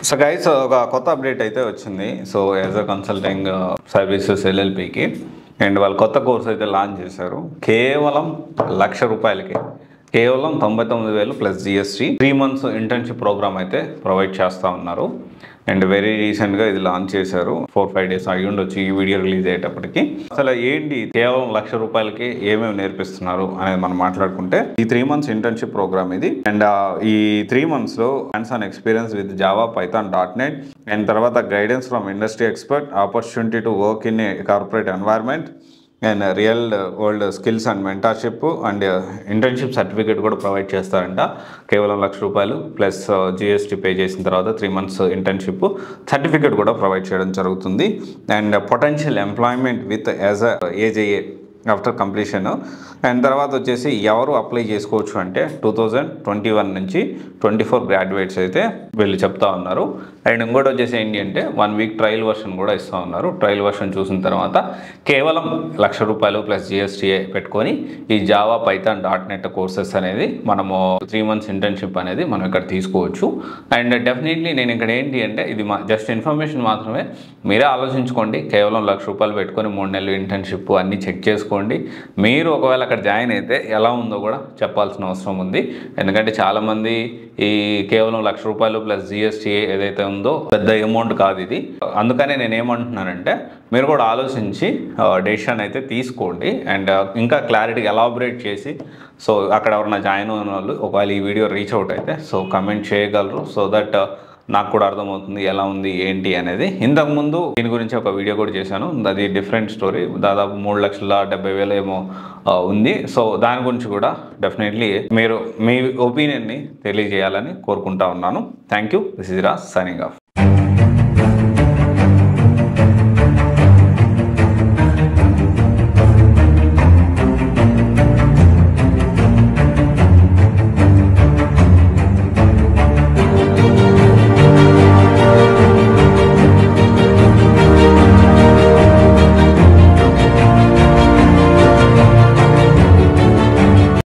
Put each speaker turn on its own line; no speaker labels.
So guys ఒక కొత్త update అయితే వచ్చింది. So as a consulting services ఎల్ఎల్పికి అండ్ వాళ్ళు కొత్త కోర్స్ అయితే లాంచ్ చేశారు. కేవలం ₹1,00,000కి కేవలం 99,000 plus GST 3 months internship programme అయితే ప్రొవైడ్ చేస్తూ ఉన్నారు. అండ్ వెరీ రీసెంట్గా ఇది లాంచ్ చేశారు. 4-5 days అయ్యి ఉండొచ్చు ఈ వీడియో రిలీజ్ అయ్యేటప్పటికి. అసలు ఏంటి కేవలం ₹1,00,000కి ఏమేమి నేర్పిస్తున్నారు అనేది మనం మాట్లాడుకుంటే, ఈ 3 months ఇంటర్న్షిప్ ప్రోగ్రామ్ ఇది. అండ్ ఈ 3 monthsలో hands on experience with Java, Python, .NET and తర్వాత guidance from industry expert, opportunity to work in a corporate environment and real world skills and mentorship and internship certificate కూడా provide చేస్తారంట. కేవలం ₹1,00,000 plus GST pay చేసిన తర్వాత 3 months internship certificate కూడా provide చేయడం జరుగుతుంది. And potential employment with as a ఏజేఏ after completion. And తర్వాత వచ్చేసి ఎవరు అప్లై చేసుకోవచ్చు అంటే 2021 నుంచి 24 గ్రాడ్యుయేట్స్ అయితే వీళ్ళు చెప్తా ఉన్నారు. అండ్ ఇంకోటి వచ్చేసి ఏంటి అంటే 1 week ట్రయల్ వర్షన్ కూడా ఇస్తూ ఉన్నారు. ట్రయల్ వర్షన్ చూసిన తర్వాత కేవలం ₹1,00,000 ప్లస్ జిఎస్టీఏ పెట్టుకొని ఈ జావా, పైథాన్, .NET కోర్సెస్ అనేది మనము 3 months ఇంటర్న్షిప్ అనేది మనం ఇక్కడ తీసుకోవచ్చు. అండ్ డెఫినెట్లీ నేను ఇక్కడ ఏంటి అంటే ఇది జస్ట్ ఇన్ఫర్మేషన్ మాత్రమే, మీరే ఆలోచించుకోండి. కేవలం ₹1,00,000 పెట్టుకొని 3 నెలలు ఇంటర్న్షిప్ అన్నీ చెక్ చేసుకోండి. మీరు ఒకవేళ అక్కడ జాయిన్ అయితే ఎలా ఉందో కూడా చెప్పాల్సిన అవసరం ఉంది. ఎందుకంటే చాలామంది ఈ కేవలం ₹1,00,000 ప్లస్ జిఎస్టీ ఏదైతే ఉందో పెద్ద అమౌంట్ కాదు ఇది. అందుకనే నేను ఏమంటున్నానంటే మీరు కూడా ఆలోచించి డెసిషన్ అయితే తీసుకోండి. అండ్ ఇంకా క్లారిటీగా ఎలాబరేట్ చేసి సో అక్కడ ఎవరైనా జాయిన్ అయిన వాళ్ళు ఒకవేళ ఈ వీడియో రీచ్ అవుట్ అయితే సో కమెంట్ చేయగలరు. సో దట్ నాకు కూడా అర్థమవుతుంది ఎలా ఉంది ఏంటి అనేది. ఇంతకుముందు దీని గురించి ఒక వీడియో కూడా చేశాను, అది డిఫరెంట్ స్టోరీ. దాదాపు 3,70,000 ఏమో ఉంది. సో దాని గురించి కూడా డెఫినెట్లీ మీరు మీ ఒపీనియన్ని తెలియజేయాలని కోరుకుంటా ఉన్నాను. Thank you. This is Raj signing off.